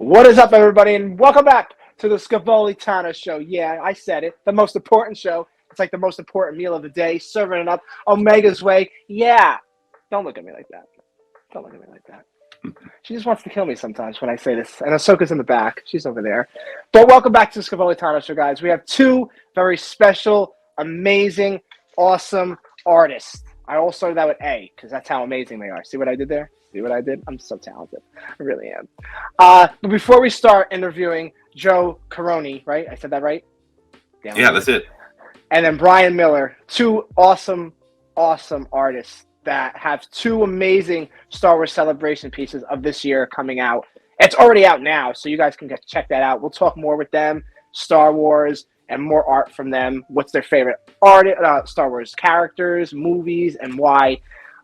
What is up, everybody, and welcome back to the Scavoli Tana Show. Yeah, I said it. The most important show. It's like the most important meal of the day, serving it up Omega's way. Yeah. Don't look at me like that. Don't look at me like that. She just wants to kill me sometimes when I say this. And Ahsoka's in the back. She's over there. But welcome back to the Scavoli Tana Show, guys. We have two very special, amazing, awesome artists. I all started that with A, because that's how amazing they are. See what I did there? See what I did? I'm so talented. I really am. But before we start interviewing Joe Corroney, right? I said that right? Damn, yeah, that's it. And then Brian Miller, two awesome, awesome artists that have two amazing Star Wars Celebration pieces of this year coming out. It's already out now, so you guys can check that out. We'll talk more with them, Star Wars, and more art from them. What's their favorite art, Star Wars characters, movies, and why.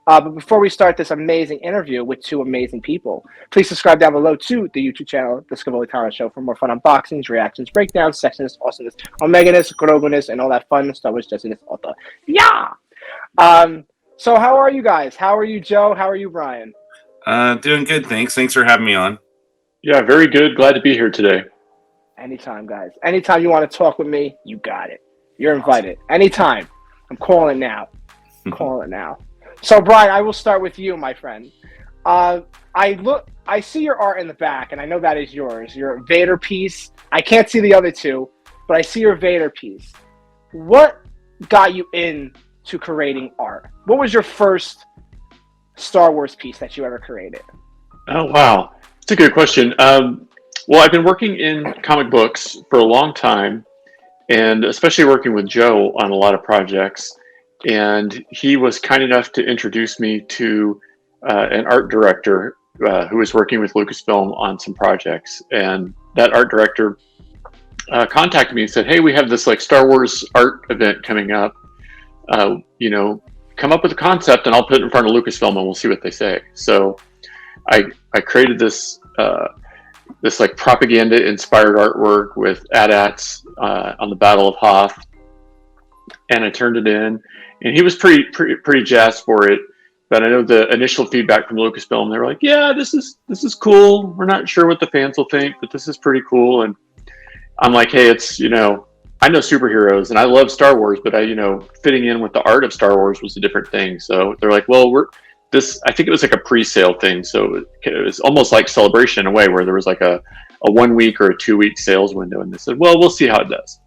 But before we start this amazing interview with two amazing people, please subscribe down below to the YouTube channel, The Scavoli Tana Show, for more fun unboxings, reactions, breakdowns, sexiness, awesomeness, Omeganess, Groguness, and all that fun Star Wars Jessiness. Yeah! So how are you guys? How are you, Joe? How are you, Brian? Doing good, thanks. Thanks for having me on. Yeah, very good. Glad to be here today. Anytime, guys. Anytime you want to talk with me, you got it. You're invited. Anytime. I'm calling now. I'm calling now. So, Brian, I will start with you, my friend. I see your art in the back, and I know that is yours. Your Vader piece. I can't see the other two, but I see your Vader piece. What got you into creating art? What was your first Star Wars piece that you ever created? Oh, wow. That's a good question. Well, I've been working in comic books for a long time, and especially working with Joe on a lot of projects. And he was kind enough to introduce me to an art director who was working with Lucasfilm on some projects. And that art director contacted me and said, "Hey, we have this like Star Wars art event coming up. Come up with a concept and I'll put it in front of Lucasfilm and we'll see what they say." So I created this like propaganda inspired artwork with AT-ATs on the Battle of Hoth, and I turned it in, and he was pretty jazzed for it. But I know the initial feedback from Lucasfilm, they were like, "Yeah, this is cool. We're not sure what the fans will think, but this is pretty cool." And I'm like, "Hey, it's I know superheroes and I love Star Wars, but fitting in with the art of Star Wars was a different thing." So they're like, "Well, I think it was like a pre-sale thing, so it was almost like Celebration in a way, where there was like a 1 week or a 2 week sales window." And they said, "Well, we'll see how it does."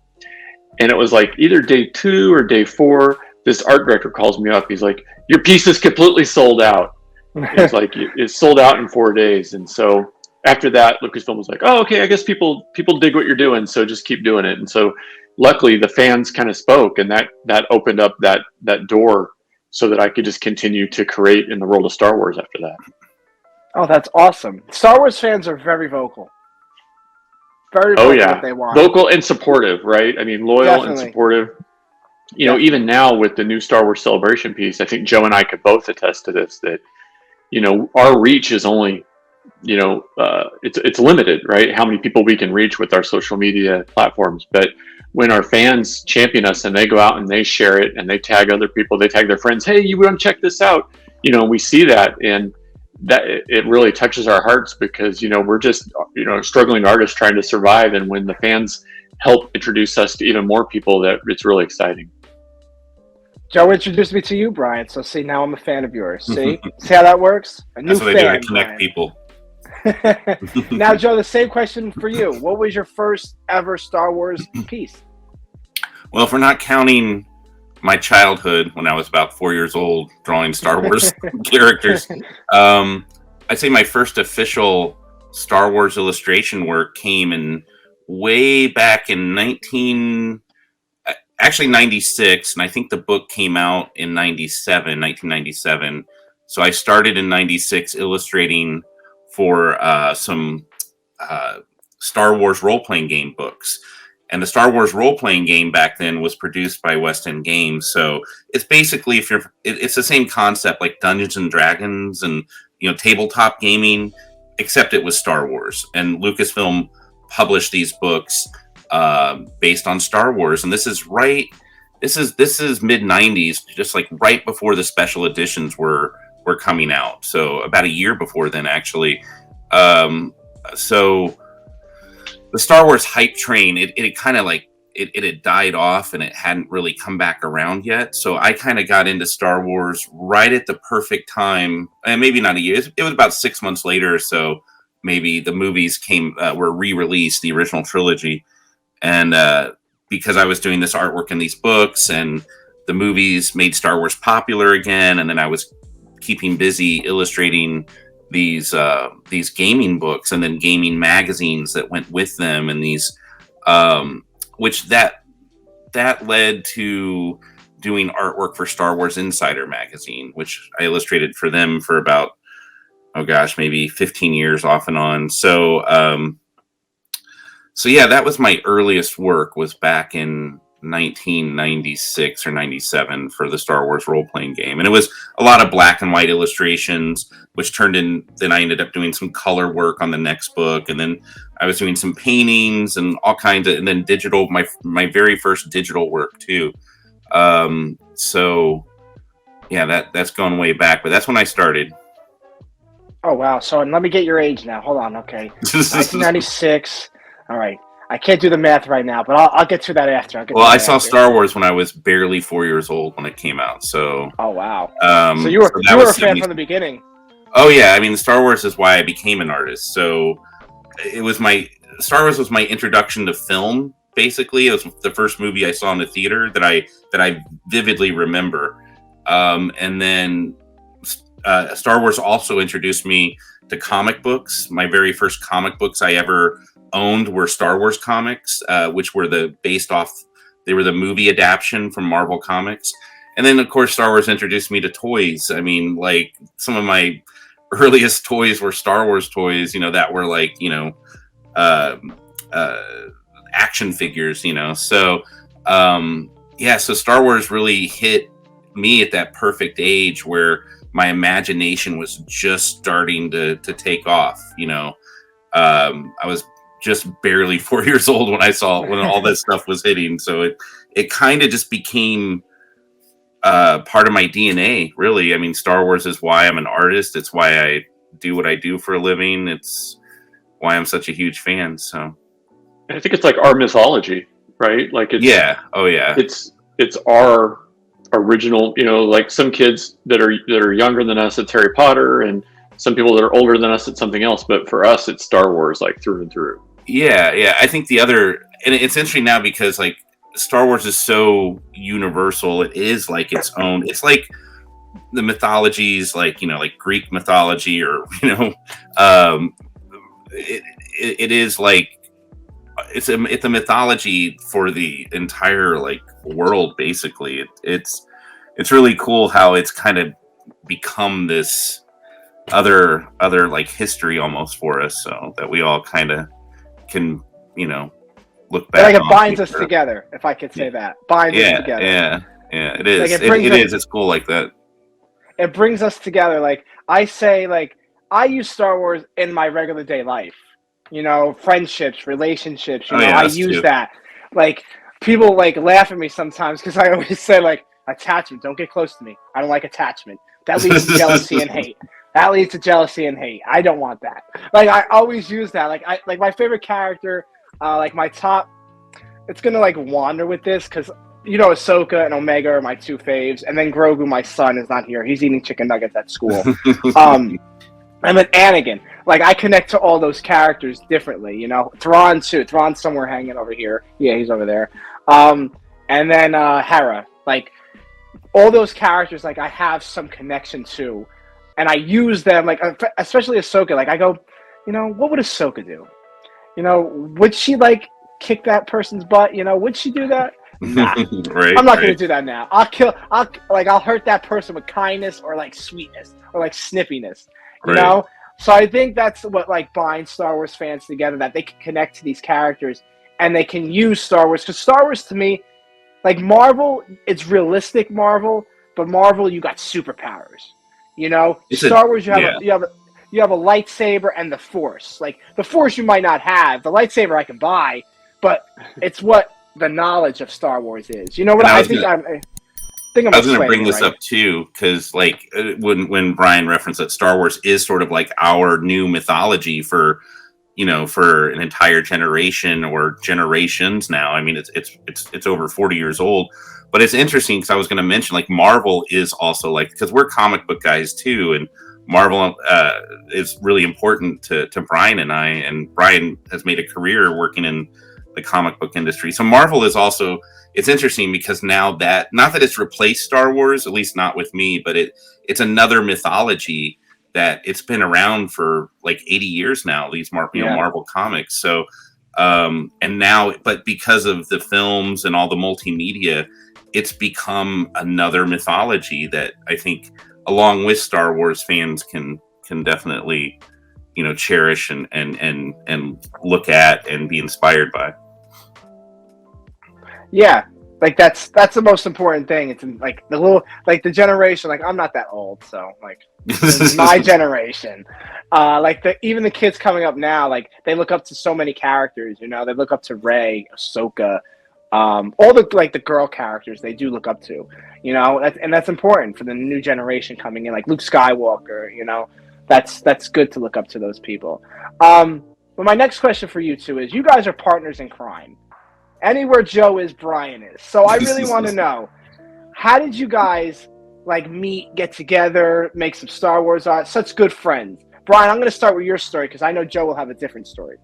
And it was like either day 2 or day 4, this art director calls me up. He's like, "Your piece is completely sold out." It's like, it's sold out in 4 days. And so after that, Lucasfilm was like, "Oh, okay, I guess people dig what you're doing, so just keep doing it." And so luckily the fans kind of spoke, and that opened up that door so that I could just continue to create in the world of Star Wars after that. Oh, that's awesome. Star Wars fans are very vocal. Very vocal what they want. Vocal and supportive, right? I mean, loyal Definitely. And supportive. Even now with the new Star Wars Celebration piece, I think Joe and I could both attest to this, that, our reach is only, it's limited, right? How many people we can reach with our social media platforms. But when our fans champion us and they go out and they share it and they tag other people, they tag their friends, "Hey, you want to check this out?" We see that, and that it really touches our hearts, because, we're just, struggling artists trying to survive. And when the fans help introduce us to even more people, that it's really exciting. Joe introduced me to you, Brian. So see, now I'm a fan of yours. See how that works? That's what I do. I connect people. Now, Joe, the same question for you. What was your first ever Star Wars piece? Well, if we're not counting my childhood when I was about 4 years old drawing Star Wars characters, I'd say my first official Star Wars illustration work came in way back in 96, and I think the book came out in 1997. So I started in 96 illustrating for some Star Wars role-playing game books. And the Star Wars role-playing game back then was produced by West End Games. So it's basically, it's the same concept like Dungeons and Dragons and, tabletop gaming, except it was Star Wars. And Lucasfilm published these books based on Star Wars. And this is mid-90s, just like right before the special editions were coming out. So about a year before then, actually. So the Star Wars hype train, it kind of like it had died off and it hadn't really come back around yet. So I kind of got into Star Wars right at the perfect time, and maybe not a year. It was about 6 months later or so. Maybe the movies were re-released, the original trilogy, and because I was doing this artwork in these books, and the movies made Star Wars popular again, and then I was keeping busy illustrating these gaming books and then gaming magazines that went with them, and these which that led to doing artwork for Star Wars Insider magazine, which I illustrated for them for about, oh gosh, maybe 15 years off and on. So yeah, that was my earliest work, was back in 1996 or 97 for the Star Wars role-playing game. And it was a lot of black and white illustrations, which then I ended up doing some color work on the next book. And then I was doing some paintings and all kinds of, and then digital, my very first digital work too. So yeah, that's going way back, but that's when I started. Oh, wow. So let me get your age now. Hold on. Okay. 1996. All right. I can't do the math right now, but I'll get to that after. I saw Star Wars when I was barely 4 years old when it came out. So. Oh, wow. So you were a fan from the beginning. Oh yeah. I mean, Star Wars is why I became an artist. So Star Wars was my introduction to film. Basically, it was the first movie I saw in the theater that I vividly remember. And then Star Wars also introduced me to comic books. My very first comic books I ever owned were Star Wars comics, which were the movie adaptation from Marvel Comics. And then of course Star Wars introduced me to toys. I mean, like, some of my earliest toys were Star Wars toys, that were like, action figures, so so Star Wars really hit me at that perfect age where my imagination was just starting to take off. I was just barely 4 years old when all that stuff was hitting. So it kind of just became part of my DNA, really. I mean, Star Wars is why I'm an artist. It's why I do what I do for a living. It's why I'm such a huge fan. So I think it's like our mythology, right? Like oh yeah. It's our original, like some kids that are younger than us, it's Harry Potter, and some people that are older than us, it's something else. But for us, it's Star Wars, like through and through. Yeah. I think and it's interesting now because like Star Wars is so universal. It is like its own. It's like the mythologies, like like Greek mythology, or it is like it's a mythology for the entire like world. Basically, it's really cool how it's kind of become this other like history almost for us, so that we all kind of can look back. Like it binds us together, if I could say that. Binds us together. Yeah. It is. Like it is. It's cool like that. It brings us together. Like I say, like I use Star Wars in my regular day life. Friendships, relationships. I use that. Like people like laugh at me sometimes because I always say like attachment. Don't get close to me. I don't like attachment. That leads to jealousy and hate. I don't want that. Like I always use that. Like my favorite character. Like my top. It's gonna like wander with this because Ahsoka and Omega are my two faves, and then Grogu, my son, is not here. He's eating chicken nuggets at school. And then Anakin. Like I connect to all those characters differently. Thrawn too. Thrawn's somewhere hanging over here. Yeah, he's over there. And then Hera. Like all those characters, like I have some connection to, and I use them. Like especially Ahsoka. Like I go, what would Ahsoka do? Would she like kick that person's butt? Would she do that? Nah. Right, I'm not going to do that now. I'll hurt that person with kindness or like sweetness or like sniffiness, you know? So I think that's what like binds Star Wars fans together, that they can connect to these characters and they can use Star Wars. Because Star Wars to me, like Marvel, it's realistic Marvel, but Marvel, you got superpowers, Star Wars, you have a lightsaber and the Force. Like the Force you might not have. The lightsaber I can buy, but it's what the knowledge of Star Wars is. You know what I think? I was going to bring this up too, because like when Brian referenced that Star Wars is sort of like our new mythology for for an entire generation or generations now. I mean, it's over 40 years old. But it's interesting because I was going to mention, like, Marvel is also, like, because we're comic book guys too, and Marvel is really important to Brian and I. And Brian has made a career working in the comic book industry. So Marvel is also, it's interesting because now that, not that it's replaced Star Wars, at least not with me, but it's another mythology that it's been around for like 80 years now, these Marvel comics. So, and now, but because of the films and all the multimedia, it's become another mythology that I think, along with Star Wars, fans can definitely, cherish and look at and be inspired by. Yeah, like that's the most important thing. It's like the generation. Like, I'm not that old, so like it's my generation. Even the kids coming up now, like, they look up to so many characters. They look up to Rey, Ahsoka. All the girl characters they do look up to, and that's important for the new generation coming in, like Luke Skywalker. That's good to look up to those people. But my next question for you two is: you guys are partners in crime. Anywhere Joe is, Brian is. So I really want to know, how did you guys meet, get together, make some Star Wars art? Such good friends. Brian, I'm going to start with your story because I know Joe will have a different story.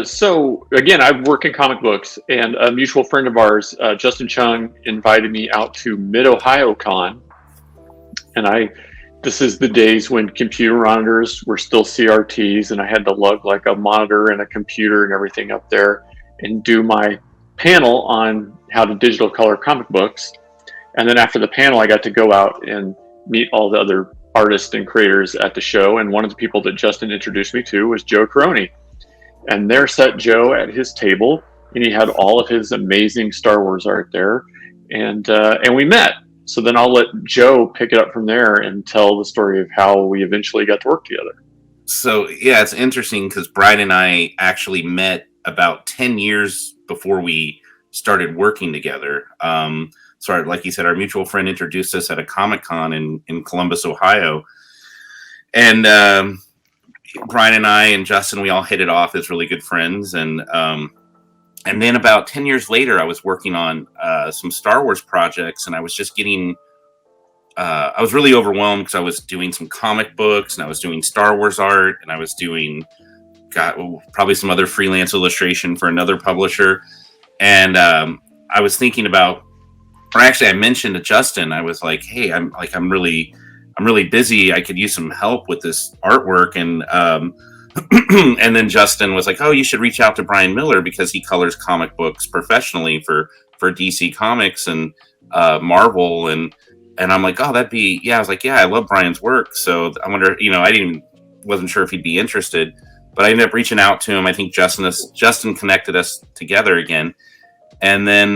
So again, I work in comic books, and a mutual friend of ours, Justin Chung, invited me out to Mid-Ohio Con. And this is the days when computer monitors were still CRTs, and I had to lug like a monitor and a computer and everything up there and do my panel on how to digital color comic books. And then after the panel, I got to go out and meet all the other artists and creators at the show. And one of the people that Justin introduced me to was Joe Corroney. And there sat Joe at his table, and he had all of his amazing Star Wars art there, and we met. So then I'll let Joe pick it up from there and tell the story of how we eventually got to work together. So yeah, it's interesting because Brian and I actually met about 10 years before we started working together. Like you said, our mutual friend introduced us at a Comic-Con in Columbus, Ohio, and Brian and I and Justin, we all hit it off as really good friends. And then about 10 years later, I was working on some Star Wars projects, and I was just I was really overwhelmed because I was doing some comic books, and I was doing Star Wars art, and I was doing probably some other freelance illustration for another publisher. And I was thinking about, or actually I mentioned to Justin, I was like, hey, I'm really busy. I could use some help with this artwork. And and then Justin was like, oh, you should reach out to Brian Miller because he colors comic books professionally for DC Comics and Marvel. And I'm like, oh, I was like, yeah, I love Brian's work. So I wonder, wasn't sure if he'd be interested, but I ended up reaching out to him. I think Justin connected us together again. And then,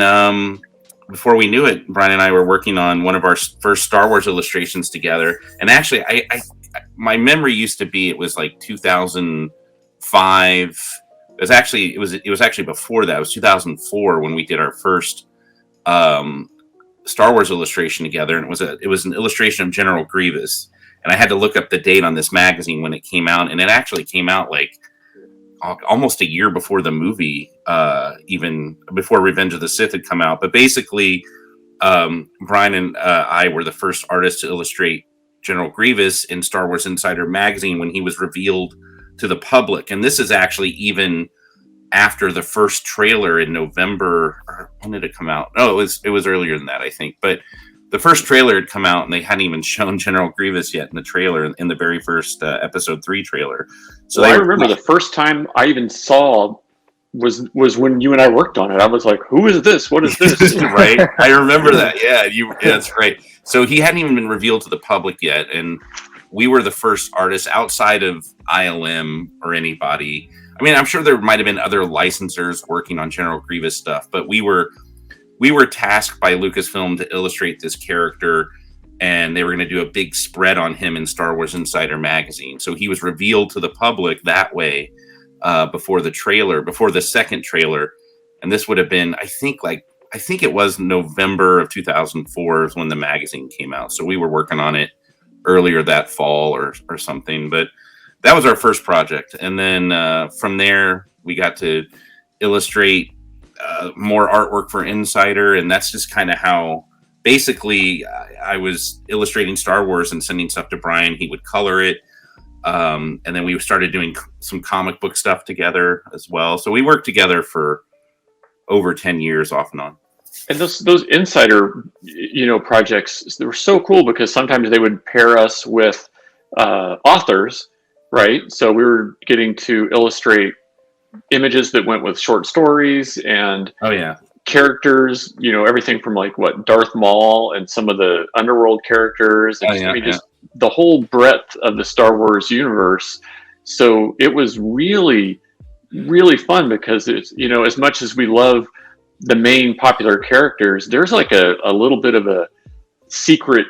before we knew it, Brian and I were working on one of our first Star Wars illustrations together. And actually, my memory used to be it was like 2005. It was actually before that. It was 2004 when we did our first Star Wars illustration together, and it was an illustration of General Grievous. And I had to look up the date on this magazine when it came out, and it actually came out like almost a year before the movie, even before Revenge of the Sith had come out. But basically, Brian and I were the first artists to illustrate General Grievous in Star Wars Insider magazine when he was revealed to the public. And this is actually even after the first trailer in November. Or when did it come out? Oh, it was earlier than that, I think. But the first trailer had come out, and they hadn't even shown General Grievous yet in the trailer, in the very first Episode 3 trailer. So I remember the first time I even saw was when you and I worked on it. I was like, "Who is this? What is this?" Right? I remember that. Yeah, that's right. So he hadn't even been revealed to the public yet, and we were the first artists outside of ILM or anybody. I mean, I'm sure there might have been other licensors working on General Grievous stuff, but we were tasked by Lucasfilm to illustrate this character, and they were going to do a big spread on him in Star Wars Insider magazine. So he was revealed to the public that way before the second trailer. And this would have been, I think it was November of 2004 is when the magazine came out. So we were working on it earlier that fall or something. But that was our first project. And then from there, we got to illustrate more artwork for Insider. And that's just kind of how basically I was illustrating Star Wars and sending stuff to Brian. He would color it. And then we started doing some comic book stuff together as well. So we worked together for over 10 years off and on. And those Insider, projects, they were so cool because sometimes they would pair us with authors, right? So we were getting to illustrate images that went with short stories and characters, everything from like Darth Maul and some of the Underworld characters. And just the whole breadth of the Star Wars universe. So it was really, really fun because it's, as much as we love the main popular characters, there's like a little bit of a secret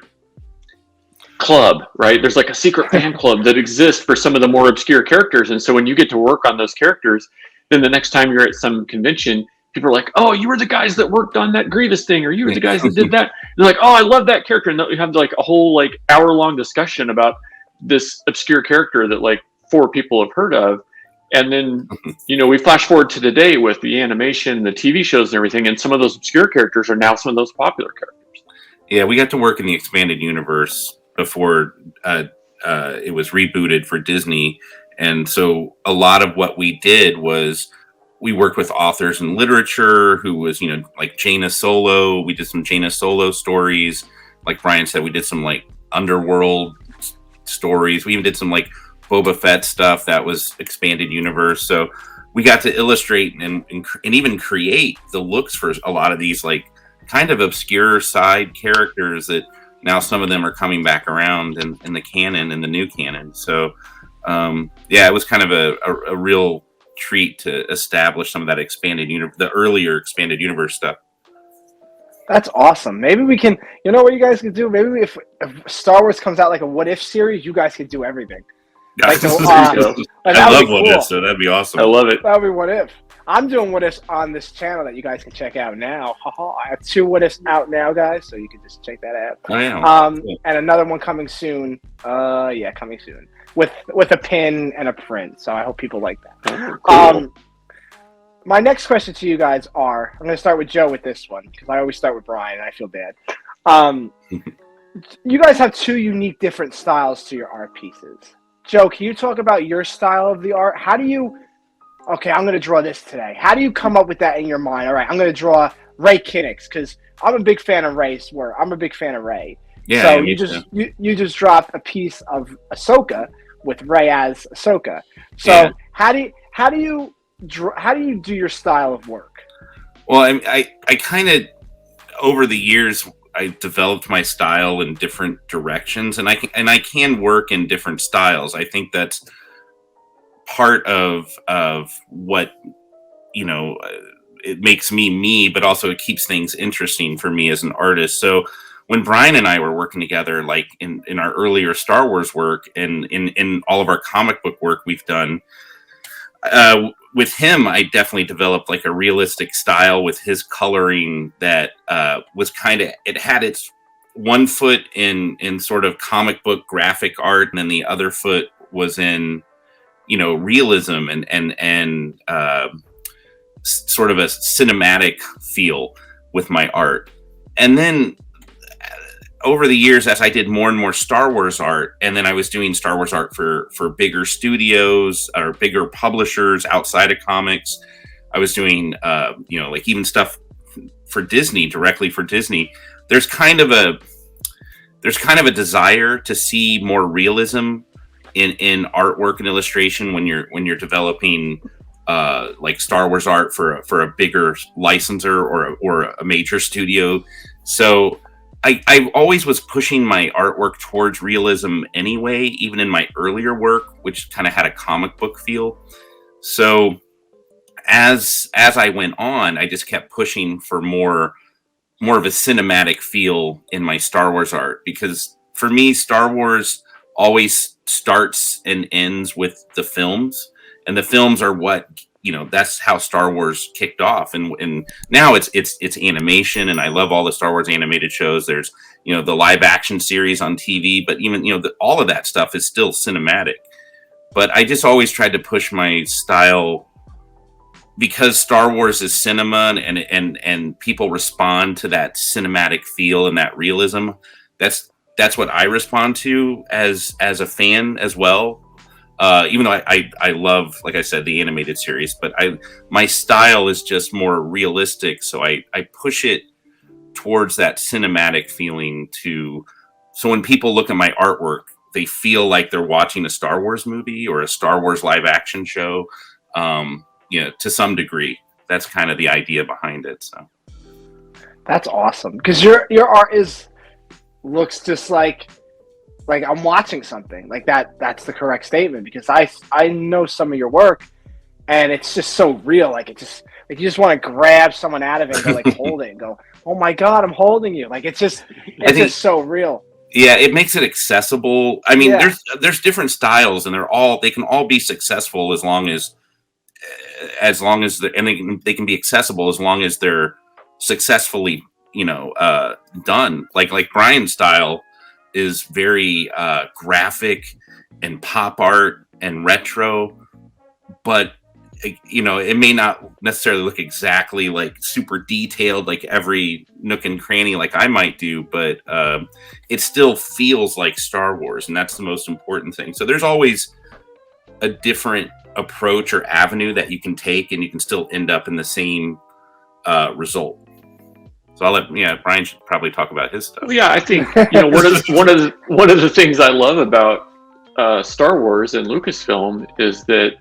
club, right? There's like a secret fan club that exists for some of the more obscure characters. And so when you get to work on those characters, then the next time you're at some convention, people are like, oh, you were the guys that worked on that Grievous thing, or you were the guys that did that. And they're like, oh, I love that character. And you have like a whole hour-long discussion about this obscure character that 4 people have heard of. And then, we flash forward to today with the animation, the TV shows and everything. And some of those obscure characters are now some of those popular characters. Yeah, we got to work in the expanded universe before it was rebooted for Disney. And so a lot of what we did was we worked with authors in literature who was, like Jaina Solo. We did some Jaina Solo stories. Like Brian said, we did some Underworld stories. We even did some Boba Fett stuff that was expanded universe. So we got to illustrate and even create the looks for a lot of these kind of obscure side characters that now some of them are coming back around in the canon, in the new canon. So it was kind of a real treat to establish some of that expanded universe, the earlier expanded universe stuff. That's awesome. Maybe we can, what you guys could do? Maybe if Star Wars comes out like a What If series, you guys could do everything. I love What If, so that'd be awesome. I love it. That would be What If. I'm doing What Ifs on this channel that you guys can check out now. I have 2 What Ifs out now, guys, so you can just check that out. Oh, yeah. And another one coming soon. Coming soon. With a pin and a print. So I hope people like that. Cool. My next question to you guys are, I'm going to start with Joe with this one, because I always start with Brian, and I feel bad. You guys have 2 unique different styles to your art pieces. Joe, can you talk about your style of the art? I'm going to draw this today. How do you come up with that in your mind? All right, I'm going to draw Ray Kinnick's, because I'm a big fan of Ray's work. I'm a big fan of Ray. Yeah. So you just dropped a piece of Ahsoka with Ray as Ahsoka. So how do you do your style of work? Well, I kind of over the years I developed my style in different directions, and I can work in different styles. I think that's part of what it makes me, but also it keeps things interesting for me as an artist. So when Brian and I were working together, in our earlier Star Wars work and in all of our comic book work we've done, with him, I definitely developed a realistic style with his coloring that was it had its one foot in sort of comic book graphic art, and then the other foot was in, realism and sort of a cinematic feel with my art. And then over the years, as I did more and more Star Wars art, and then I was doing Star Wars art for bigger studios or bigger publishers outside of comics, I was doing, even stuff for Disney, directly for Disney. There's kind of a desire to see more realism in artwork and illustration when you're developing Star Wars art for a bigger licensor or a major studio. So I always was pushing my artwork towards realism anyway, even in my earlier work, which kind of had a comic book feel. So as I went on, I just kept pushing for more of a cinematic feel in my Star Wars art, because for me, Star Wars always starts and ends with the films, and the films are what, that's how Star Wars kicked off. And now it's animation, and I love all the Star Wars animated shows. There's, the live action series on TV, but even, all of that stuff is still cinematic. but I just always tried to push my style because Star Wars is cinema, and people respond to that cinematic feel and that realism. That's what I respond to as a fan as well. Even though I love, like I said, the animated series, but my style is just more realistic, so I push it towards that cinematic feeling so when people look at my artwork, they feel like they're watching a Star Wars movie or a Star Wars live action show. To some degree, that's kind of the idea behind it. So That's awesome, because your art looks just like I'm watching something like that. That's the correct statement, because I know some of your work, and it's just so real. Like it just you just want to grab someone out of it and go like hold it and go, oh my God, I'm holding you. Like it's just just so real. Yeah, it makes it accessible. I mean, Yeah. there's different styles, and they can all be successful as long as they can be accessible as long as they're successfully done. Like Brian's style is very graphic and pop art and retro, but it may not necessarily look exactly like super detailed, like every nook and cranny like I might do, but it still feels like Star Wars, and that's the most important thing. So there's always a different approach or avenue that you can take, and you can still end up in the same result. So I'll let Brian should probably talk about his stuff. Well, yeah, I think one of the things I love about Star Wars and Lucasfilm is that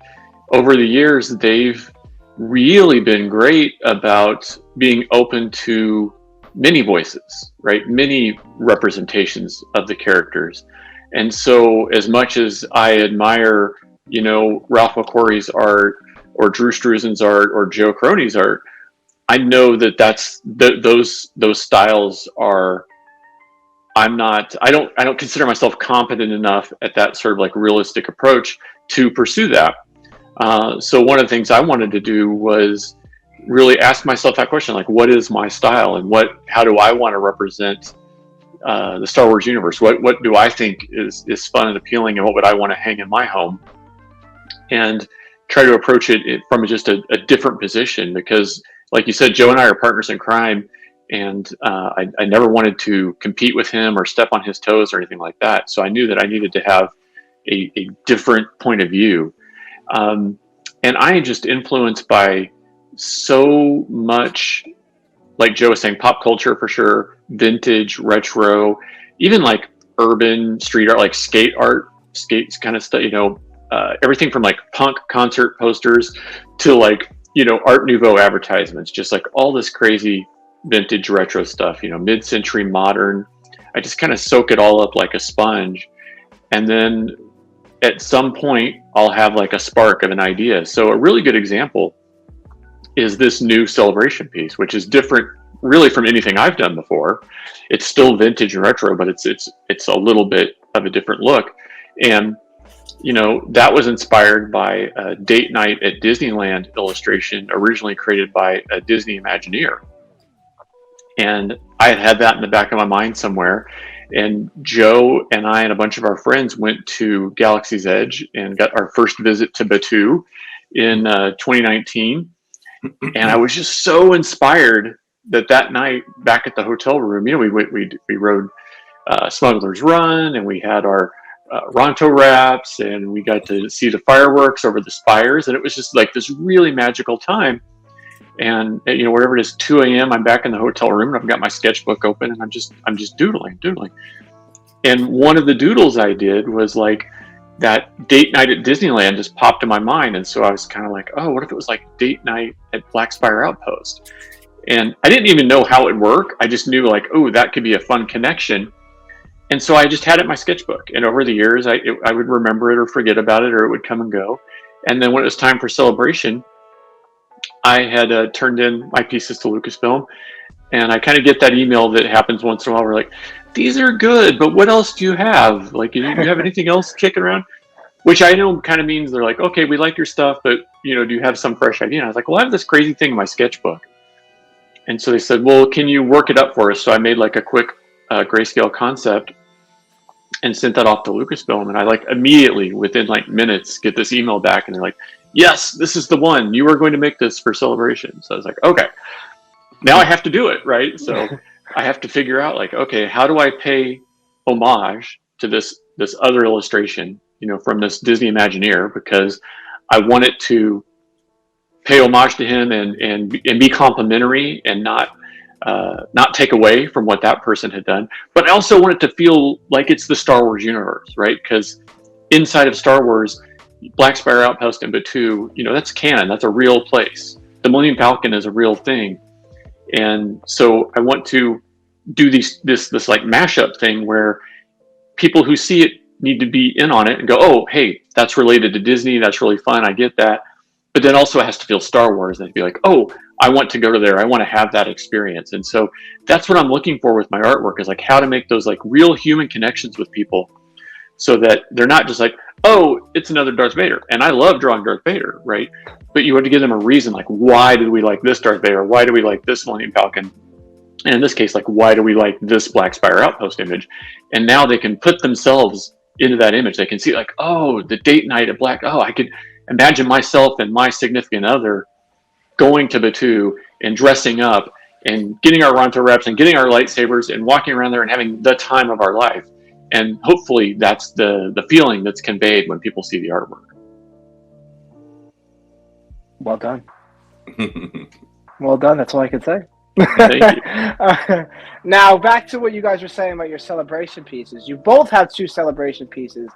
over the years they've really been great about being open to many voices, right? Many representations of the characters. And so as much as I admire, Ralph McQuarrie's art or Drew Struzan's art or Joe Corroney's art, I know that those styles are. I don't consider myself competent enough at that sort of like realistic approach to pursue that. So one of the things I wanted to do was really ask myself that question, like, what is my style, and how do I want to represent the Star Wars universe? What do I think is fun and appealing, and what would I want to hang in my home? And try to approach it from just a different position, because like you said, Joe and I are partners in crime, and I never wanted to compete with him or step on his toes or anything like that. So I knew that I needed to have a different point of view. And I am just influenced by so much, like Joe was saying, pop culture for sure, vintage, retro, even like urban street art, like skate kind of stuff, everything from like punk concert posters to like, Art Nouveau advertisements, just like all this crazy vintage retro stuff, mid-century modern. I just kind of soak it all up like a sponge. And then at some point I'll have like a spark of an idea. So a really good example is this new Celebration piece, which is different really from anything I've done before. It's still vintage and retro, but it's a little bit of a different look. And that was inspired by a Date Night at Disneyland illustration originally created by a Disney Imagineer. And I had that in the back of my mind somewhere. And Joe and I and a bunch of our friends went to Galaxy's Edge and got our first visit to Batuu in 2019. And I was just so inspired that night back at the hotel room, we rode Smuggler's Run, and we had our Ronto wraps, and we got to see the fireworks over the spires, and it was just like this really magical time. And whatever it is, 2 a.m., I'm back in the hotel room, and I've got my sketchbook open, and I'm just doodling. And one of the doodles I did was like that Date Night at Disneyland just popped in my mind, and so I was kind of like, oh, what if it was like Date Night at Black Spire Outpost? And I didn't even know how it would work. I just knew like, oh, that could be a fun connection. And so I just had it in my sketchbook. And over the years, I would remember it or forget about it, or it would come and go. And then when it was time for Celebration, I had turned in my pieces to Lucasfilm. And I kind of get that email that happens once in a while. We're like, these are good, but what else do you have? Like, do you have anything else kicking around? Which I know kind of means they're like, okay, we like your stuff, but do you have some fresh idea? And I was like, well, I have this crazy thing in my sketchbook. And so they said, well, can you work it up for us? So I made like a quick grayscale concept. and sent that off to Lucasfilm. And I like immediately within like minutes get this email back and they're like, yes, this is the one. You are going to make this for Celebration. So I was like, okay, now I have to do it, right? So I have to figure out like, okay, how do I pay homage to this other illustration, from this Disney Imagineer, because I want it to pay homage to him and be complimentary and not take away from what that person had done. But I also want it to feel like it's the Star Wars universe, right? Because inside of Star Wars, Black Spire Outpost and Batuu, that's canon. That's a real place. The Millennium Falcon is a real thing. And so I want to do this like mashup thing where people who see it need to be in on it and go, oh, hey, that's related to Disney. That's really fun. I get that. But then also it has to feel Star Wars and be like, oh, I want to go to there. I want to have that experience. And so that's what I'm looking for with my artwork, is like how to make those like real human connections with people so that they're not just like, oh, it's another Darth Vader. And I love drawing Darth Vader, right? But you have to give them a reason, like, why did we like this Darth Vader? Why do we like this Millennium Falcon? And in this case, like, why do we like this Black Spire Outpost image? And now they can put themselves into that image. They can see like, oh, the date night at Black. Oh, I could imagine myself and my significant other going to Batuu and dressing up and getting our Ronto reps and getting our lightsabers and walking around there and having the time of our life. And hopefully that's the feeling that's conveyed when people see the artwork. Well done. Well done. That's all I can say. Thank you. Now, back to what you guys were saying about your celebration pieces. You both have 2 celebration pieces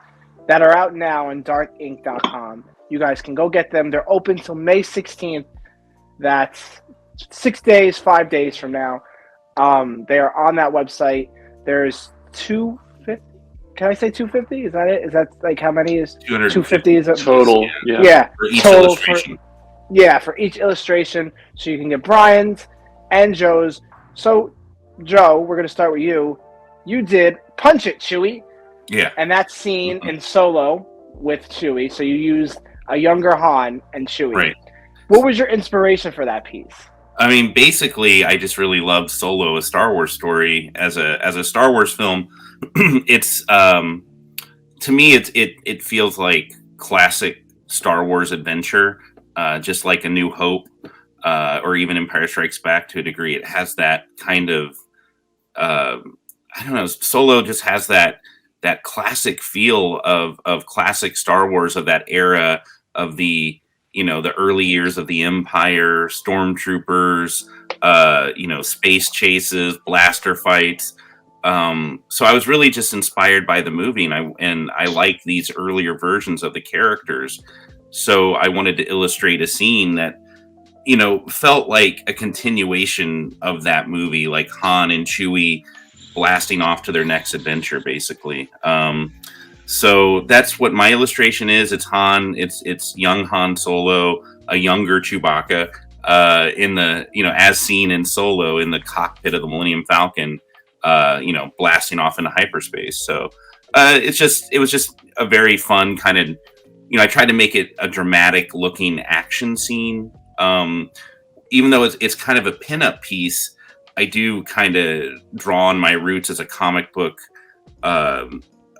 that are out now on darkink.com. You guys can go get them. They're open till May 16th. That's 5 days from now. They are on that website. There's 250. Can I say 250? Is that it? Is that like how many is 250? Is it total? Yeah. For each total illustration. for each illustration. So you can get Brian's and Joe's. So, Joe, we're going to start with you. You did Punch It, Chewie. Yeah. And that's seen in Solo with Chewie. So you used a younger Han and Chewie. Right. What was your inspiration for that piece? I mean, basically, I just really loved Solo, a Star Wars story. As a Star Wars film, it's to me, it feels like classic Star Wars adventure, just like A New Hope, or even Empire Strikes Back to a degree. It has that kind of, I don't know. Solo just has that classic feel of classic Star Wars, of that era of the early years of the Empire, stormtroopers, space chases, blaster fights. So I was really just inspired by the movie, and I like these earlier versions of the characters. So I wanted to illustrate a scene that, felt like a continuation of that movie, like Han and Chewie blasting off to their next adventure, basically. So that's what my illustration is. It's Han. It's young Han Solo, a younger Chewbacca, in the as seen in Solo in the cockpit of the Millennium Falcon, blasting off into hyperspace. So it was just a very fun kind of, I tried to make it a dramatic looking action scene. Even though it's kind of a pinup piece, I do kind of draw on my roots as a comic book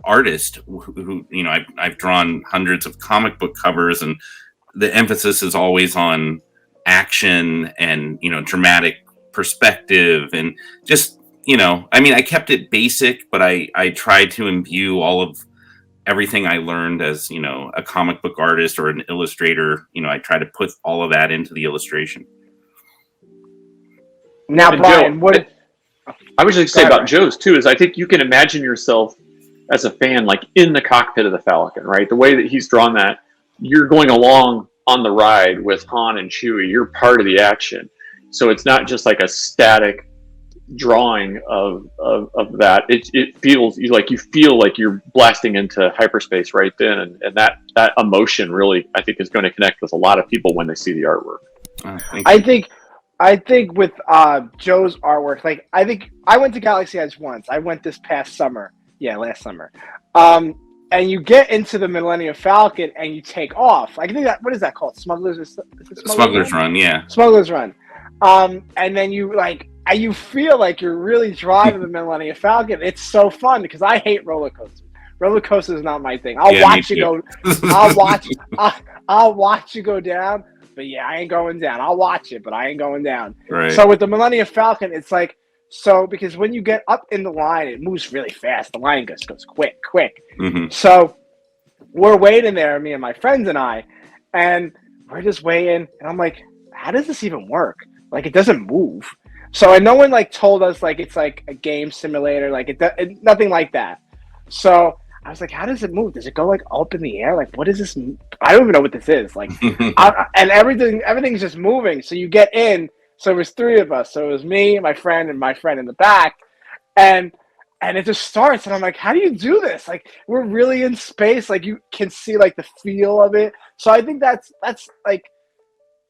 artist who I've drawn hundreds of comic book covers, and the emphasis is always on action and dramatic perspective, and just I kept it basic, but I tried to imbue all of everything I learned as a comic book artist or an illustrator. I try to put all of that into the illustration. Now, Brian, Joe, I was just going to say about Joe's too, is I think you can imagine yourself as a fan, like in the cockpit of the Falcon, right? The way that he's drawn that, you're going along on the ride with Han and Chewie. You're part of the action. So it's not just like a static drawing of that. It feels like you feel like you're blasting into hyperspace right then. And that emotion really, I think, is going to connect with a lot of people when they see the artwork. I think with Joe's artwork, like I think I went to Galaxy Edge once. I went this past summer. Yeah, last summer. And you get into the Millennium Falcon and you take off. I think what is that called? Smuggler's Run, yeah. Smuggler's Run. And then you feel like you're really driving the Millennium Falcon. It's so fun because I hate roller coasters. Roller coaster is not my thing. I'll Yeah, watch me you too. go. I'll watch. I'll watch you go down. But yeah, I ain't going down. I'll watch it, but I ain't going down. Right. So with the Millennium Falcon, it's like because when you get up in the line, it moves really fast. The line goes quick. Hmm. So we're waiting there, me and my friends and I, and we're just waiting. And I'm like, how does this even work? Like, it doesn't move. So, and no one like told us like it's like a game simulator, like nothing like that. So I was like, how does it move? Does it go like up in the air? Like, what is this? I don't even know what this is. Like, and everything's just moving. So you get in. So it was three of us. So it was me, my friend, and my friend in the back, and it just starts. And I'm like, how do you do this? Like, we're really in space. Like, you can see like the feel of it. So I think that's like.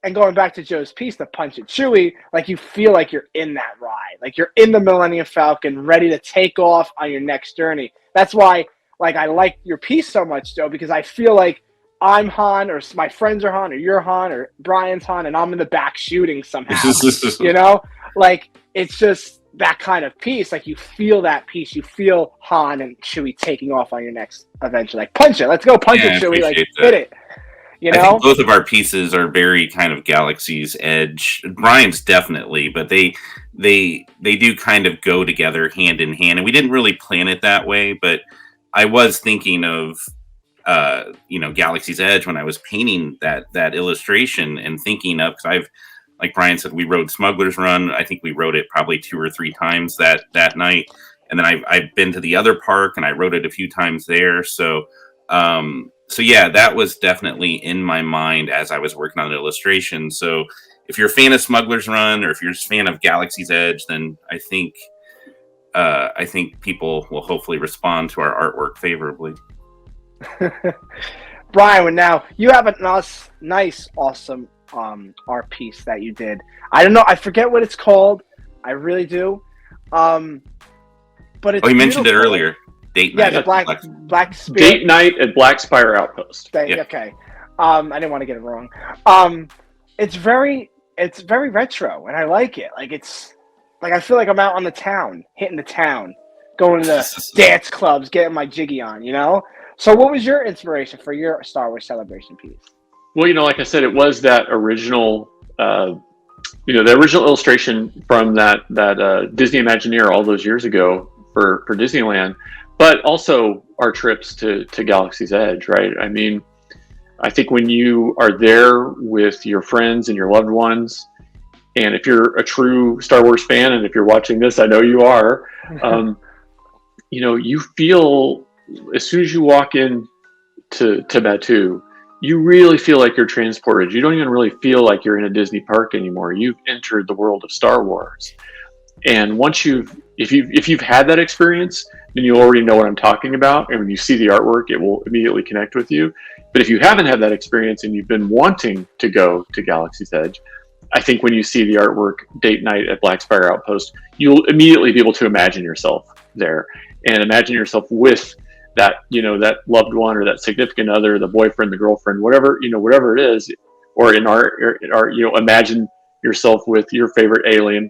And going back to Joe's piece, the Punch It Chewy, like you feel like you're in that ride, like you're in the Millennium Falcon, ready to take off on your next journey. That's why, like, I like your piece so much, Joe, because I feel like I'm Han, or my friends are Han, or you're Han, or Brian's Han, and I'm in the back shooting somehow. You know, like it's just that kind of piece. Like you feel that piece, you feel Han and Chewie taking off on your next adventure. Like punch it, let's go, punch it, Chewie, like hit it. You know? I think both of our pieces are very kind of Galaxy's Edge. Brian's definitely, but they do kind of go together hand in hand. And we didn't really plan it that way, but I was thinking of Galaxy's Edge when I was painting that illustration and thinking of, because like Brian said, we rode Smuggler's Run. I think we rode it probably 2 or 3 times that night. And then I've been to the other park and I rode it a few times there. So yeah, that was definitely in my mind as I was working on the illustration. So if you're a fan of Smuggler's Run, or if you're a fan of Galaxy's Edge, then I think people will hopefully respond to our artwork favorably. Brian, now you have a nice, awesome art piece that you did. I don't know, I forget what it's called. I really do. But it's you mentioned it earlier. Date night. Yeah, the Black Spirit. Date night at Black Spire Outpost. Yeah. Okay. I didn't want to get it wrong. It's very retro, and I like it. Like it's like I feel like I'm out on the town, hitting the town, going to the dance clubs, getting my jiggy on. You know. So, what was your inspiration for your Star Wars Celebration piece? Well, like I said, it was that original. The original illustration from that Disney Imagineer all those years ago for Disneyland. But also our trips to Galaxy's Edge, right? I mean, I think when you are there with your friends and your loved ones, and if you're a true Star Wars fan, and if you're watching this, I know you are, you feel, as soon as you walk in to Batuu, you really feel like you're transported. You don't even really feel like you're in a Disney park anymore. You've entered the world of Star Wars. And once if you've had that experience, then you already know what I'm talking about. And when you see the artwork, it will immediately connect with you. But if you haven't had that experience and you've been wanting to go to Galaxy's Edge, I think when you see the artwork Date Night at Black Spire Outpost, you'll immediately be able to imagine yourself there and imagine yourself with that, that loved one or that significant other, the boyfriend, the girlfriend, whatever it is, or in our imagine yourself with your favorite alien,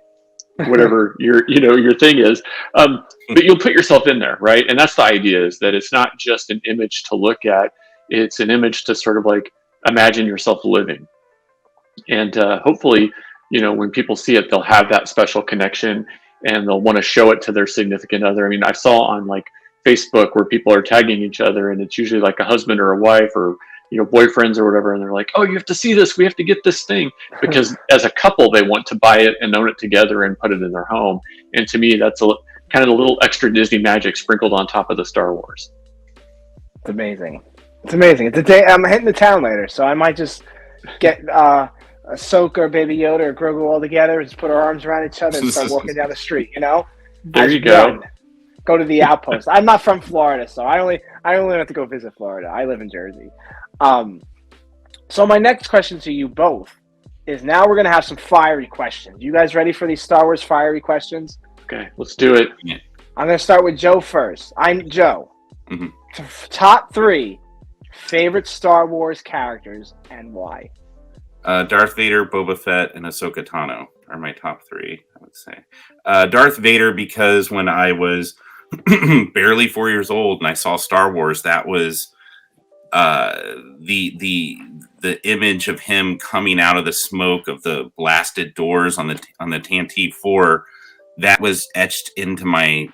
whatever your thing is, but you'll put yourself in there, right? And that's the idea, is that it's not just an image to look at, it's an image to sort of like imagine yourself living. And hopefully, when people see it, they'll have that special connection and they'll want to show it to their significant other. I mean, I saw on like Facebook where people are tagging each other, and it's usually like a husband or a wife or boyfriends or whatever, and they're like, oh, you have to see this, we have to get this thing, because as a couple they want to buy it and own it together and put it in their home. And to me, that's kind of a little extra Disney magic sprinkled on top of the Star Wars. It's amazing. It's a day. I'm hitting the town later, so I might just get Ahsoka or Baby Yoda or Grogu all together and just put our arms around each other and start walking down the street. There you go. Go to the outpost. I'm not from Florida, so I only have to go visit Florida. I live in Jersey. So my next question to you both is, now we're going to have some fiery questions. You guys ready for these Star Wars fiery questions? Okay, let's do it. Yeah. I'm going to start with Joe first. I'm Joe. Mm-hmm. Top 3 favorite Star Wars characters and why? Darth Vader, Boba Fett, and Ahsoka Tano are my top 3, I would say. Darth Vader, because when I was barely 4 years old and I saw Star Wars, that was the image of him coming out of the smoke of the blasted doors on the Tantive 4, that was etched into my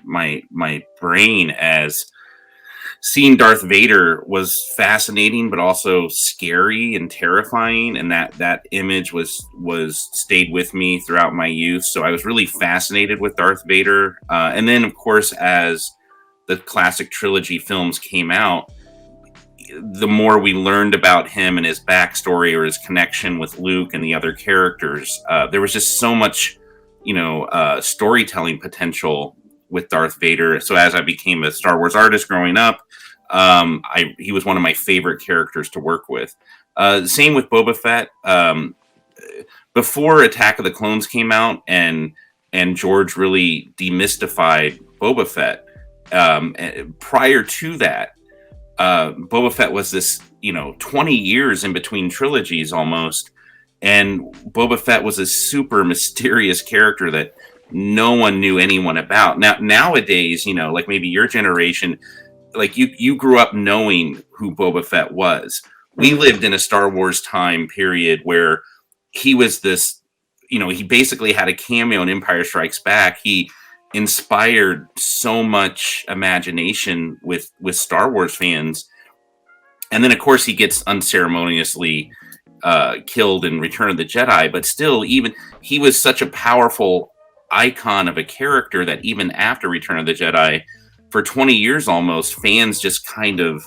brain as seeing Darth Vader was fascinating, but also scary and terrifying. And that image was stayed with me throughout my youth. So I was really fascinated with Darth Vader. And then, of course, as the classic trilogy films came out, the more we learned about him and his backstory or his connection with Luke and the other characters, there was just so much, storytelling potential with Darth Vader. So as I became a Star Wars artist growing up, he was one of my favorite characters to work with. Same with Boba Fett. Before Attack of the Clones came out and George really demystified Boba Fett, prior to that, Boba Fett was this, 20 years in between trilogies almost. And Boba Fett was a super mysterious character that no one knew anyone about. Nowadays, like maybe your generation, like you grew up knowing who Boba Fett was. We lived in a Star Wars time period where he was this, he basically had a cameo in Empire Strikes Back. He inspired so much imagination with Star Wars fans. And then, of course, he gets unceremoniously killed in Return of the Jedi. But still, even he was such a powerful icon of a character that even after Return of the Jedi, for 20 years almost, fans just kind of,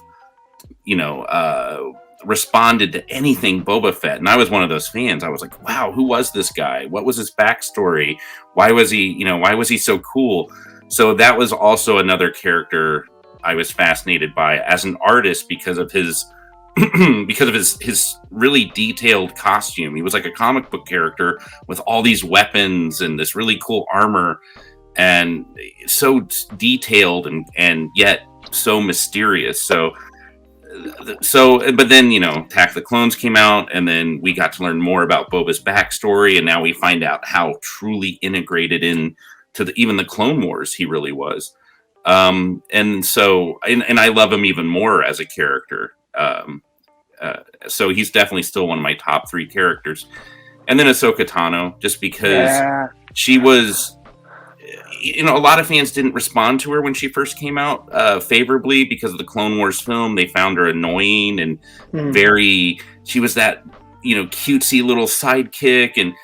responded to anything Boba Fett. And I was one of those fans. I was like, wow, who was this guy? What was his backstory? Why was he so cool? So that was also another character I was fascinated by as an artist because of his his really detailed costume. He was like a comic book character with all these weapons and this really cool armor, and so detailed and yet so mysterious. So, but then, Attack of the Clones came out, and then we got to learn more about Boba's backstory, and now we find out how truly integrated into even the Clone Wars he really was. And so, and I love him even more as a character. So he's definitely still one of my top 3 characters. And then Ahsoka Tano, just because she was, a lot of fans didn't respond to her when she first came out favorably because of the Clone Wars film. They found her annoying and she was that, cutesy little sidekick. And,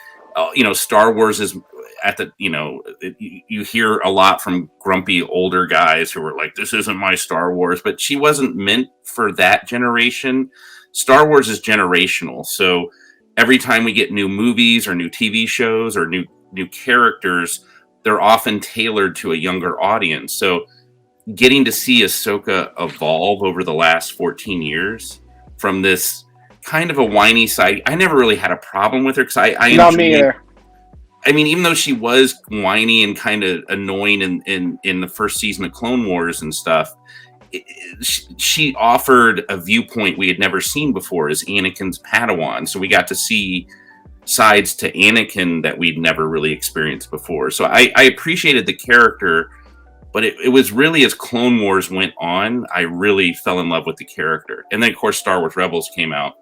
Star Wars is at the, you hear a lot from grumpy older guys who were like, this isn't my Star Wars, but she wasn't meant for that generation. Star Wars is generational. So every time we get new movies or new TV shows or new characters, they're often tailored to a younger audience. So getting to see Ahsoka evolve over the last 14 years from this kind of a whiny side, I never really had a problem with her because I Not me either. I mean, even though she was whiny and kind of annoying in the first season of Clone Wars and stuff, she offered a viewpoint we had never seen before as Anakin's Padawan. So we got to see sides to Anakin that we'd never really experienced before. So I appreciated the character, but it was really as Clone Wars went on, I really fell in love with the character. And then, of course, Star Wars Rebels came out,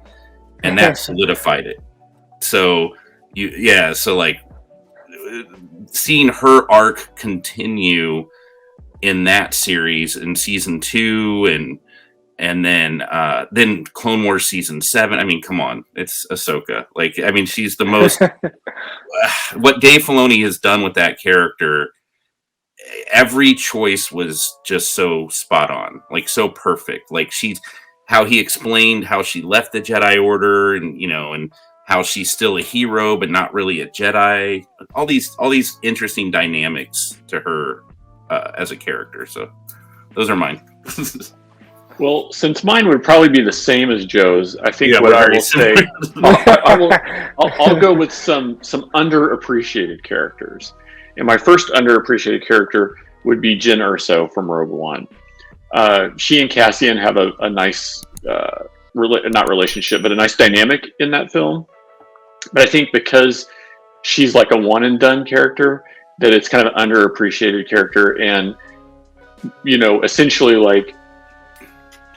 and that solidified it. So, so like seeing her arc continue in that series in season 2 and then Clone Wars season 7. I mean, come on, it's Ahsoka. Like, I mean, she's the most. What Dave Filoni has done with that character, every choice was just so spot on, like so perfect. Like how he explained how she left the Jedi Order, and how she's still a hero but not really a Jedi. All these interesting dynamics to her as a character. So those are mine. Well, since mine would probably be the same as Joe's, I think what I will say, I'll go with some underappreciated characters. And my first underappreciated character would be Jyn Erso from Rogue One. She and Cassian have a nice, not relationship, but a nice dynamic in that film. But I think because she's like a one and done character, that it's kind of an underappreciated character. And essentially like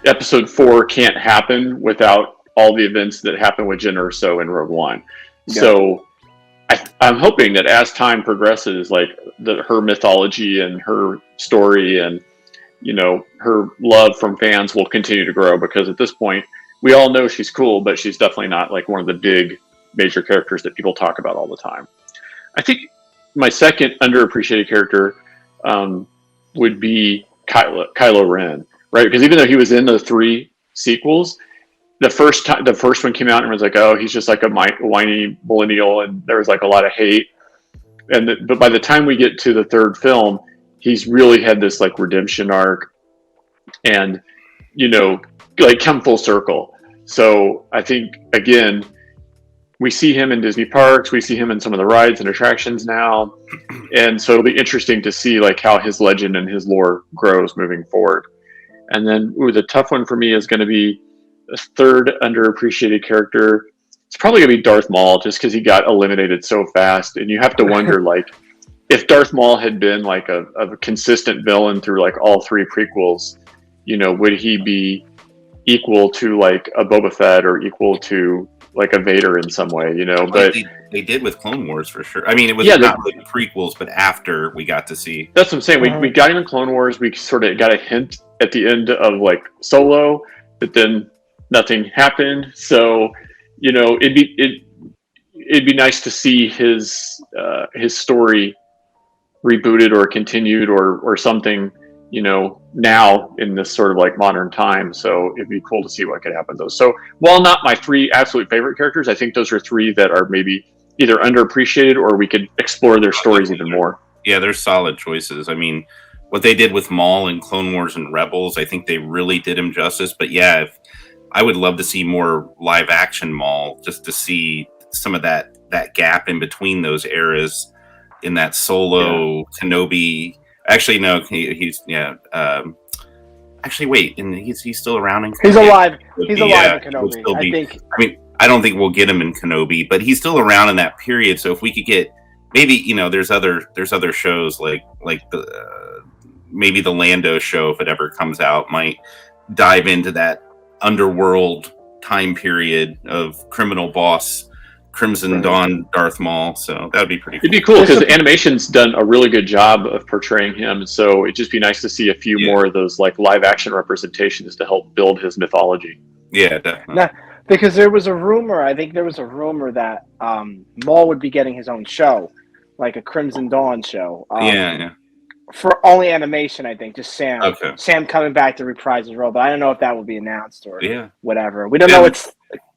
episode 4 can't happen without all the events that happen with Jyn Erso in Rogue One. Yeah. So I'm hoping that as time progresses, like her mythology and her story and her love from fans will continue to grow, because at this point we all know she's cool, but she's definitely not like one of the big major characters that people talk about all the time. I think my second underappreciated character would be Kylo Ren, right? Because even though he was in the 3 sequels, the first one came out and was like, oh, he's just like a whiny millennial, and there was like a lot of hate. But by the time we get to the 3rd film, he's really had this like redemption arc, and like come full circle. So I think again, we see him in Disney parks, we see him in some of the rides and attractions now, and so it'll be interesting to see like how his legend and his lore grows moving forward. And then, the tough one for me is going to be a third underappreciated character. It's probably going to be Darth Maul, just because he got eliminated so fast, and you have to wonder like if Darth Maul had been like a consistent villain through like all 3 prequels, would he be equal to like a Boba Fett or equal to like a Vader in some way, but they did with Clone Wars for sure. I mean, it was not like prequels, but after we got to see. That's what I'm saying. We got him in Clone Wars. We sort of got a hint at the end of like Solo, but then nothing happened. So, it'd be nice to see his story rebooted or continued or something, now in this sort of like modern time. So it'd be cool to see what could happen with those. So while not my 3 absolute favorite characters, I think those are 3 that are maybe either underappreciated or we could explore their stories even more. Yeah, they're solid choices. I mean, what they did with Maul in Clone Wars and Rebels, I think they really did him justice. But yeah, I would love to see more live action Maul, just to see some of that gap in between those eras in that Solo Kenobi. Actually, no, he's actually, wait, and he's still around in Kenobi. He's alive. He's alive in Kenobi. I think. I mean, I don't think we'll get him in Kenobi, but he's still around in that period. So if we could get maybe, there's other shows like the maybe the Lando show, if it ever comes out, might dive into that underworld time period of criminal boss Crimson Dawn Darth Maul. So that would be pretty cool. It'd be cool because the animation's done a really good job of portraying him. So it'd just be nice to see a few more of those like live action representations to help build his mythology. Yeah, definitely. Now, because there was a rumor, that Maul would be getting his own show, like a Crimson Dawn show. For only animation, I think, just Sam. Okay. Sam coming back to reprise his role, but I don't know if that will be announced or whatever. We don't know it's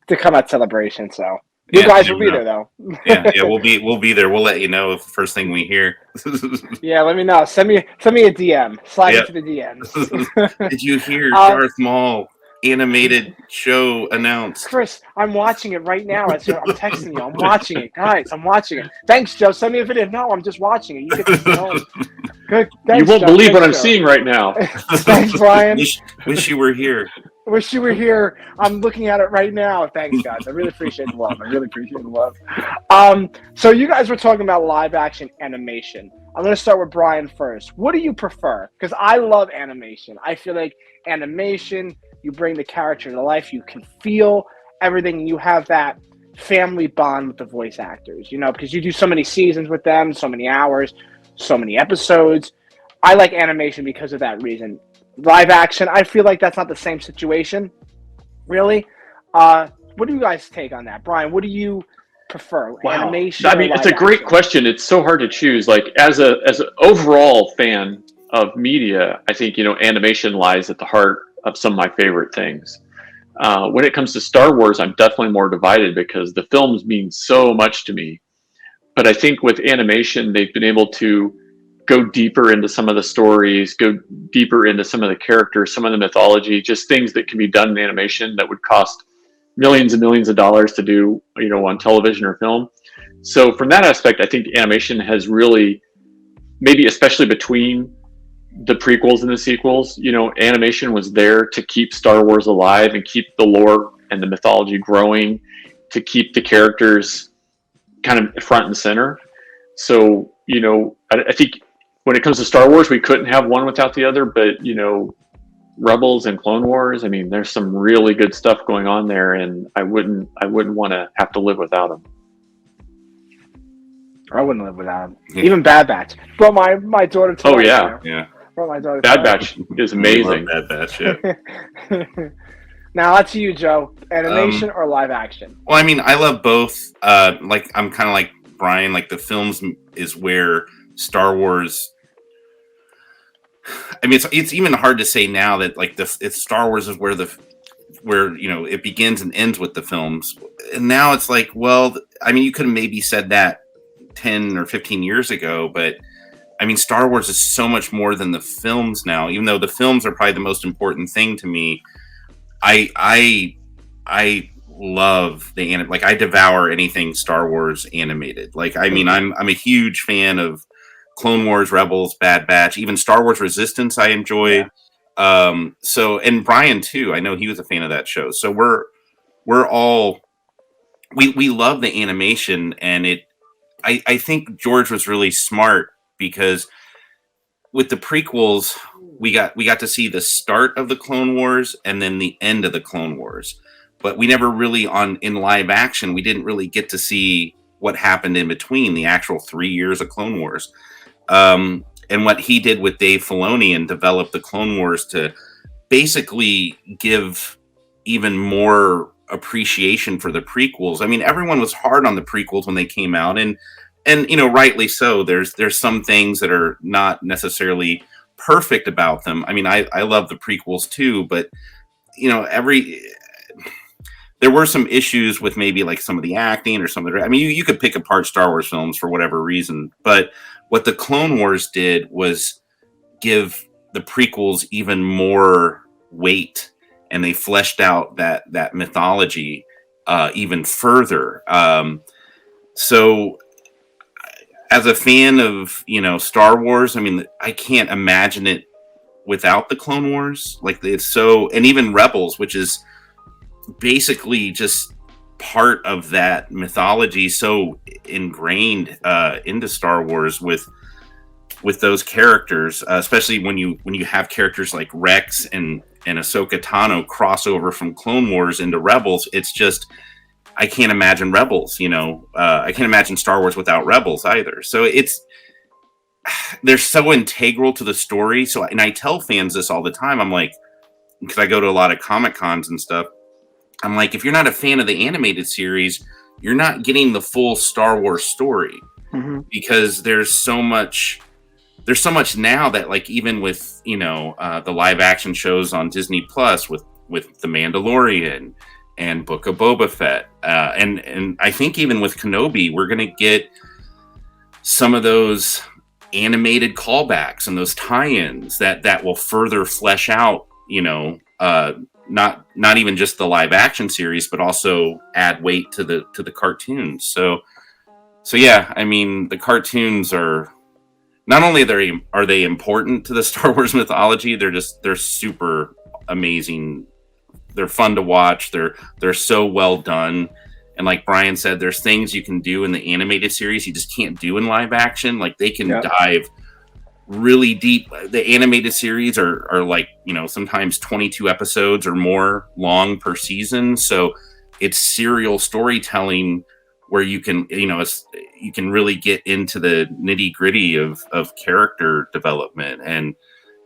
to come at Celebration, so. You guys will be there, though. we'll be there. We'll let you know if the first thing we hear. Yeah, let me know. Send me a DM. Slide into the DMs. Did you hear Darth Maul animated show announced? Chris, I'm watching it right now. I'm texting you. I'm watching it, guys. I'm watching it. Thanks, Joe. Send me a video. No, I'm just watching it. You get to know. Good. Thanks, you won't believe what I'm Joe. seeing right now. Thanks, Brian. Wish you were here. Wish you were here. I'm looking at it right now. Thanks, guys. I really appreciate the love. So you guys were talking about live action animation. I'm going to start with Brian first. What do you prefer? Because I love animation. I feel like animation, you bring the character to life. You can feel everything. You have that family bond with the voice actors, because you do so many seasons with them, so many hours, so many episodes. I like animation because of that reason. Live action, I feel like that's not the same situation, really. What do you guys take on that? Brian, what do you prefer, animation? I mean, it's a great question. It's so hard to choose. Like, as an overall fan of media, I think, animation lies at the heart of some of my favorite things. When it comes to Star Wars, I'm definitely more divided because the films mean so much to me. But I think with animation, they've been able to go deeper into some of the stories, go deeper into some of the characters, some of the mythology, just things that can be done in animation that would cost millions and millions of dollars to do, on television or film. So from that aspect, I think animation has really, maybe especially between the prequels and the sequels, animation was there to keep Star Wars alive and keep the lore and the mythology growing, to keep the characters kind of front and center. So, I think when it comes to Star Wars, we couldn't have one without the other. But you know, Rebels and Clone Wars. I mean, there's some really good stuff going on there, and I wouldn't want to have to live without them. I wouldn't live without them. Even Bad Batch. Brought my daughter to. Oh yeah, yeah. Brought my daughter. Bad Batch is amazing. Bad Batch, yeah. Now that's you, Joe. Animation or live action? Well, I mean, I love both. Like I'm kind of like Brian. Like the films is where Star Wars. I mean, it's even hard to say now that like it's Star Wars is where you know it begins and ends with the films, and now it's like, well, I mean, you could have maybe said that 10 or 15 years ago, but I mean, Star Wars is so much more than the films now. Even though the films are probably the most important thing to me, I love like I devour anything Star Wars animated. Like, I mean, I'm a huge fan of Clone Wars, Rebels, Bad Batch, even Star Wars Resistance I enjoyed. Yeah. So, and Brian too, I know he was a fan of that show. So we're all, we love the animation, and I think George was really smart because with the prequels, we got to see the start of the Clone Wars and then the end of the Clone Wars, but we never really in live action, we didn't really get to see what happened in between the actual 3 years of Clone Wars. And what he did with Dave Filoni and develop the Clone Wars to basically give even more appreciation for the prequels. I mean, everyone was hard on the prequels when they came out, and you know, rightly so. There's some things that are not necessarily perfect about them. I mean, I love the prequels too, but you know, there were some issues with maybe like some of the acting or some of the, I mean, you could pick apart Star Wars films for whatever reason, but what the Clone Wars did was give the prequels even more weight, and they fleshed out that mythology even further. So as a fan of, you know, Star Wars, I mean, I can't imagine it without the Clone Wars. Like, it's so, and even Rebels, which is basically just part of that mythology, so ingrained into Star Wars with those characters, especially when you have characters like Rex and Ahsoka Tano cross over from Clone Wars into Rebels. It's just, I can't imagine Rebels, you know, I can't imagine Star Wars without Rebels either. So they're so integral to the story. So, and I tell fans this all the time. I'm like, because I go to a lot of Comic Cons and stuff, I'm like, if you're not a fan of the animated series, you're not getting the full Star Wars story. Mm-hmm. Because there's so much now that, like, even with, you know, the live action shows on Disney Plus with The Mandalorian and Book of Boba Fett, and I think even with Kenobi, we're gonna get some of those animated callbacks and those tie-ins that will further flesh out, you know, not even just the live action series, but also add weight to the cartoons. So yeah, I mean, the cartoons are not only are they important to the Star Wars mythology, they're super amazing. They're fun to watch. They're so well done. And like Brian said, there's things you can do in the animated series you just can't do in live action. Like, they can dive really deep. The animated series are like, you know, sometimes 22 episodes or more long per season. So it's serial storytelling where you can, you know, you can really get into the nitty gritty of character development, and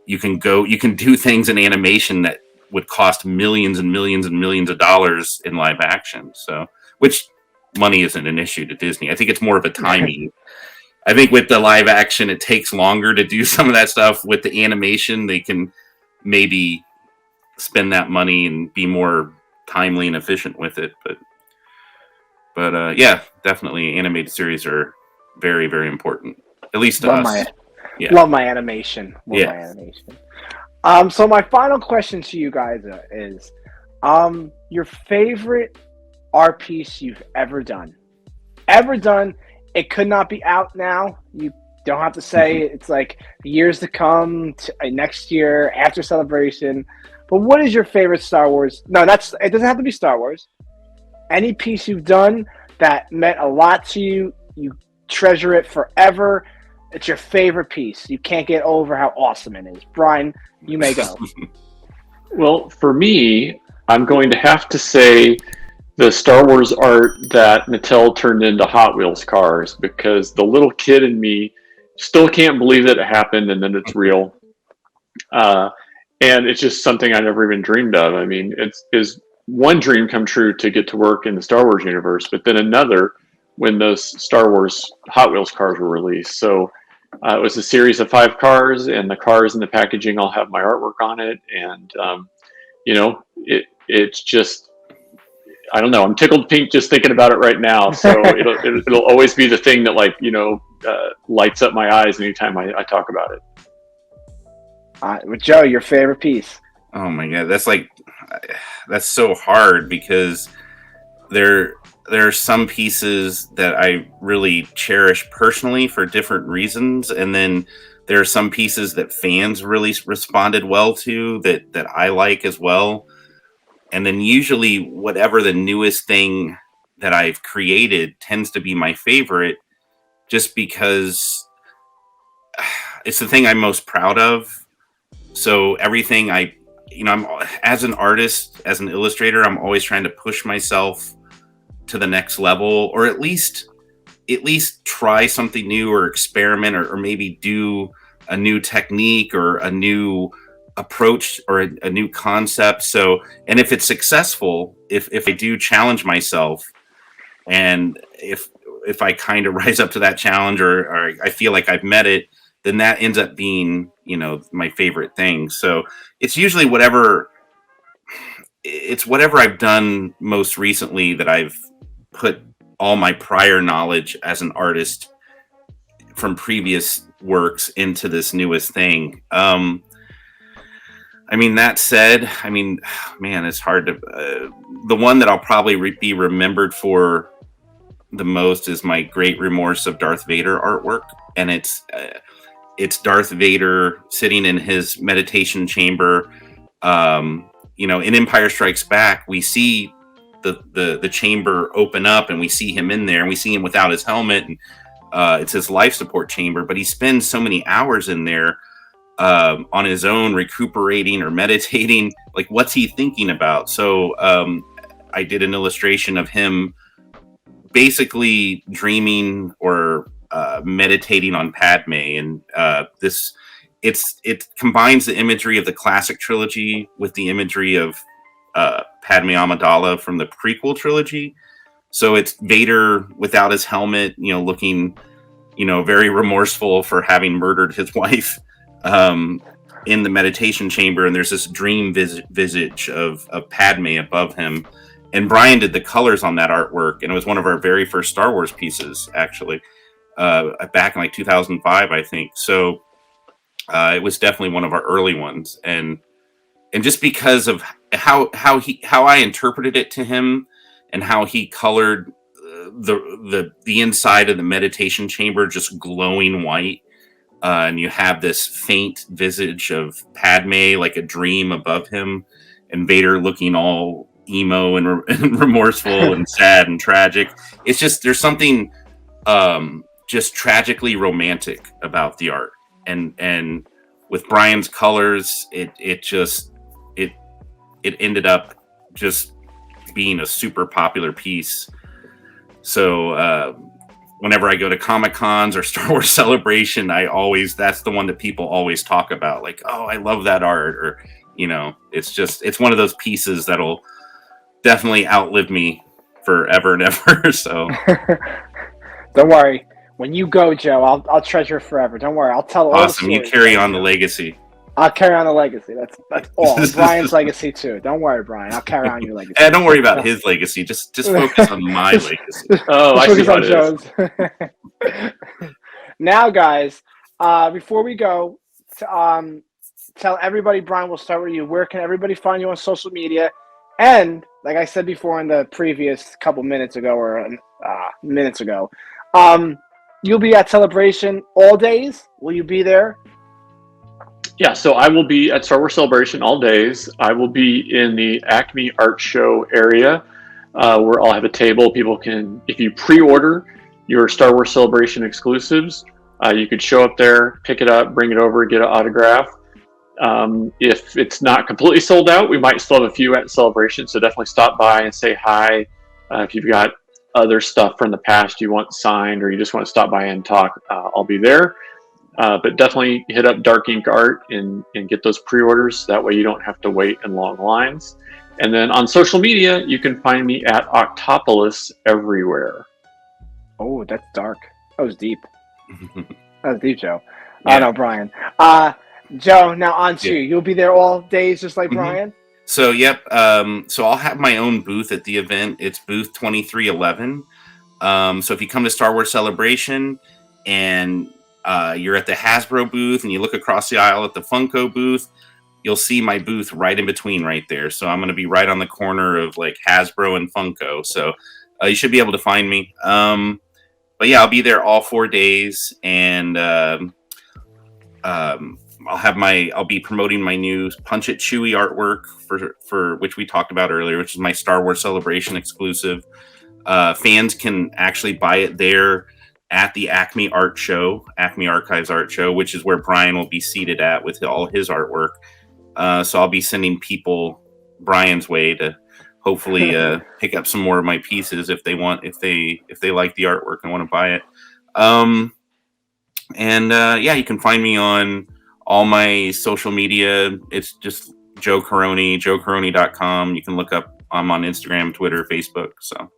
you can do things in animation that would cost millions and millions and millions of dollars in live action. So, which money isn't an issue to Disney. I think it's more of a timing. I think with the live action, it takes longer to do some of that stuff. With the animation, they can maybe spend that money and be more timely and efficient with it. But yeah, definitely animated series are very, very important. At least to us. Love my animation. My animation. So my final question to you guys is, your favorite art piece you've ever done. It could not be out now. You don't have to say it's like years to come, next year, after Celebration. But what is your favorite Star Wars? No, it doesn't have to be Star Wars. Any piece you've done that meant a lot to you, you treasure it forever, It's your favorite piece. You can't get over how awesome it is. Brian, you may go. Well, for me, I'm going to have to say the Star Wars art that Mattel turned into Hot Wheels cars, because the little kid in me still can't believe that it happened and then it's real. And it's just something I never even dreamed of. I mean, is one dream come true to get to work in the Star Wars universe, but then another when those Star Wars Hot Wheels cars were released. So it was a series of 5 cars, and the cars and the packaging all have my artwork on it. And, it's just, I don't know. I'm tickled pink just thinking about it right now. So it'll always be the thing that lights up my eyes anytime I talk about it. Joe, your favorite piece? Oh my God, that's so hard, because there are some pieces that I really cherish personally for different reasons, and then there are some pieces that fans really responded well to that I like as well. And then usually whatever the newest thing that I've created tends to be my favorite, just because it's the thing I'm most proud of. So everything I'm as an artist, as an illustrator, I'm always trying to push myself to the next level, or at least try something new, or experiment, or maybe do a new technique or a new approach or a new concept. So, and if it's successful, if I do challenge myself, and if I kind of rise up to that challenge, or I feel like I've met it, then that ends up being, my favorite thing. So it's usually whatever I've done most recently that I've put all my prior knowledge as an artist from previous works into this newest thing. That said, man, it's hard to, the one that I'll probably be remembered for the most is my Great Remorse of Darth Vader artwork. And it's Darth Vader sitting in his meditation chamber. In Empire Strikes Back, we see the chamber open up, and we see him in there, and we see him without his helmet, and it's his life support chamber, but he spends so many hours in there on his own, recuperating or meditating. Like, what's he thinking about? So I did an illustration of him basically dreaming or meditating on Padme, and it combines the imagery of the classic trilogy with the imagery of Padme Amidala from the prequel trilogy. So it's Vader without his helmet, looking, very remorseful for having murdered his wife in the meditation chamber. And there's this dream visage of Padme above him. And Brian did the colors on that artwork. And it was one of our very first Star Wars pieces, actually, back in 2005, I think. So it was definitely one of our early ones. And just because of how I interpreted it to him, and how he colored the inside of the meditation chamber just glowing white, and you have this faint visage of Padme, like a dream above him, and Vader looking all emo and remorseful and sad and tragic. It's just, there's something just tragically romantic about the art, and with Brian's colors, it ended up just being a super popular piece. So whenever I go to Comic Cons or Star Wars Celebration, that's the one that people always talk about. Like, oh, I love that art. Or, it's one of those pieces that'll definitely outlive me forever and ever. So don't worry. When you go, Joe, I'll treasure it forever. Don't worry. I'll tell all awesome. You carry on the legacy. I'll carry on the legacy. That's all. Brian's legacy too. Don't worry, Brian. I'll carry on your legacy. Don't worry about his legacy. Just focus on my legacy. Oh, I see how it is. Now, guys, before we go, tell everybody, Brian, we'll start with you. Where can everybody find you on social media? And like I said before in the previous couple minutes ago, you'll be at Celebration all days. Will you be there? Yeah, so I will be at Star Wars Celebration all days. I will be in the Acme Art Show area, where I'll have a table. People can, if you pre-order your Star Wars Celebration exclusives, You could show up there, pick it up, bring it over, get an autograph. If it's not completely sold out, we might still have a few at Celebration, so definitely stop by and say hi. If you've got other stuff from the past you want signed, or you just want to stop by and talk, I'll be there. But definitely hit up Dark Ink Art and get those pre-orders. That way you don't have to wait in long lines. And then on social media, you can find me at Octopolis everywhere. Oh, that's dark. That was deep. That was deep, Joe. Yeah. No, Brian. Joe, now on to you. You'll be there all days just like Brian? So, yep. So I'll have my own booth at the event. It's booth 2311. So if you come to Star Wars Celebration and you're at the Hasbro booth and you look across the aisle at the Funko booth, you'll see my booth right in between right there. So I'm going to be right on the corner of like Hasbro and Funko. So you should be able to find me. But yeah, I'll be there all 4 days, and I'll be promoting my new Punch It Chewy artwork for which we talked about earlier, which is my Star Wars Celebration exclusive. Fans can actually buy it there at the Acme Archives Art Show, which is where Brian will be seated at with all his artwork. So I'll be sending people Brian's way to hopefully pick up some more of my pieces if they like the artwork and want to buy it. Yeah, you can find me on all my social media. It's just Joe Corroney, joecorroney.com. You can look up. I'm on Instagram, Twitter, Facebook. So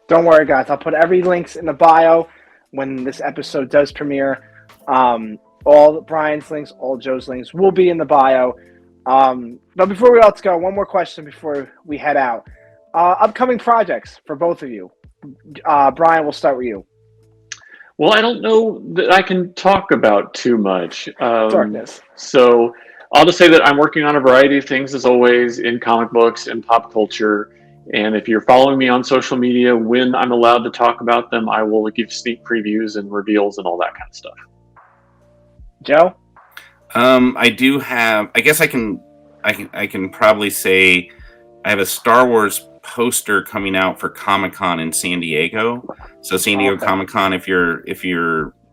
don't worry, guys. I'll put every links in the bio when this episode does premiere. All Brian's links, all Joe's links will be in the bio. But before we all go, one more question before we head out. Upcoming projects for both of you. Brian, we'll start with you. Well, I don't know that I can talk about too much. Darkness. So I'll just say that I'm working on a variety of things, as always, in comic books and pop culture. And if you're following me on social media, when I'm allowed to talk about them, I will give sneak previews and reveals and all that kind of stuff. Joe? I do have. I guess I can probably say I have a Star Wars poster coming out for Comic-Con in San Diego. So San Diego Comic-Con, if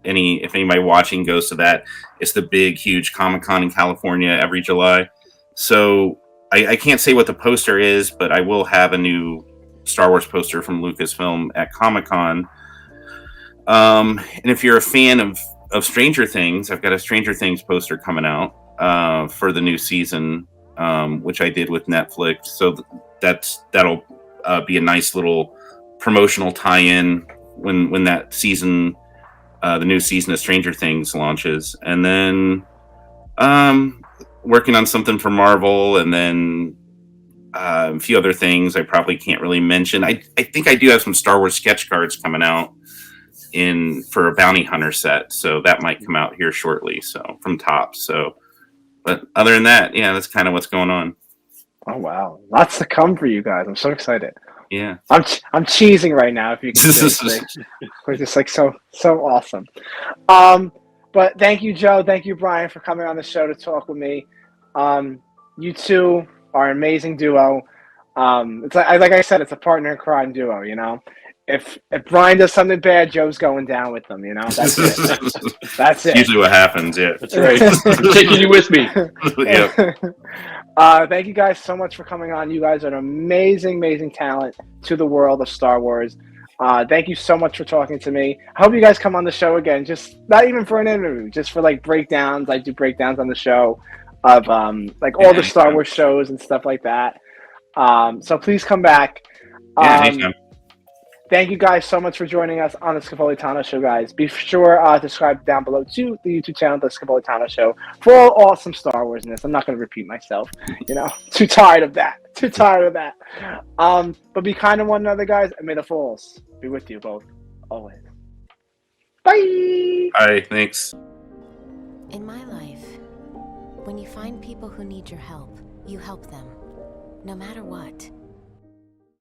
anybody watching goes to that, it's the big, huge Comic-Con in California every July. So I can't say what the poster is, but I will have a new Star Wars poster from Lucasfilm at Comic-Con. And if you're a fan of Stranger Things, I've got a Stranger Things poster coming out for the new season, which I did with Netflix. So that'll be a nice little promotional tie-in when that season, the new season of Stranger Things launches. And then working on something for Marvel, and then a few other things I probably can't really mention. I think I do have some Star Wars sketch cards coming out for a bounty hunter set, so that might come out here shortly. So from Topps. So, but other than that, yeah, that's kind of what's going on. Oh wow, lots to come for you guys. I'm so excited. Yeah, I'm cheesing right now. If you can see, we're just like so awesome. But thank you, Joe. Thank you, Brian, for coming on the show to talk with me. You two are an amazing duo. It's like I said, it's a partner in crime duo. You know, if Brian does something bad, Joe's going down with them. You know, that's it. That's it. Usually what happens. Yeah, that's right. I'm taking you with me. Yep. Thank you guys so much for coming on. You guys are an amazing talent to the world of Star Wars. Thank you so much for talking to me. I hope you guys come on the show again, just not even for an interview, just for like breakdowns. I do breakdowns on the show of like all the Star Wars shows and stuff like that. So please come back. Thank you guys so much for joining us on the Scapolitano Show, guys. Be sure to subscribe down below to the YouTube channel, the Scapolitano Show, for all awesome Star Warsness. I'm not going to repeat myself, you know. Too tired of that. But be kind to one another, guys, and may the Force be with you both always. Bye. All right, thanks. In my life, when you find people who need your help, you help them, no matter what.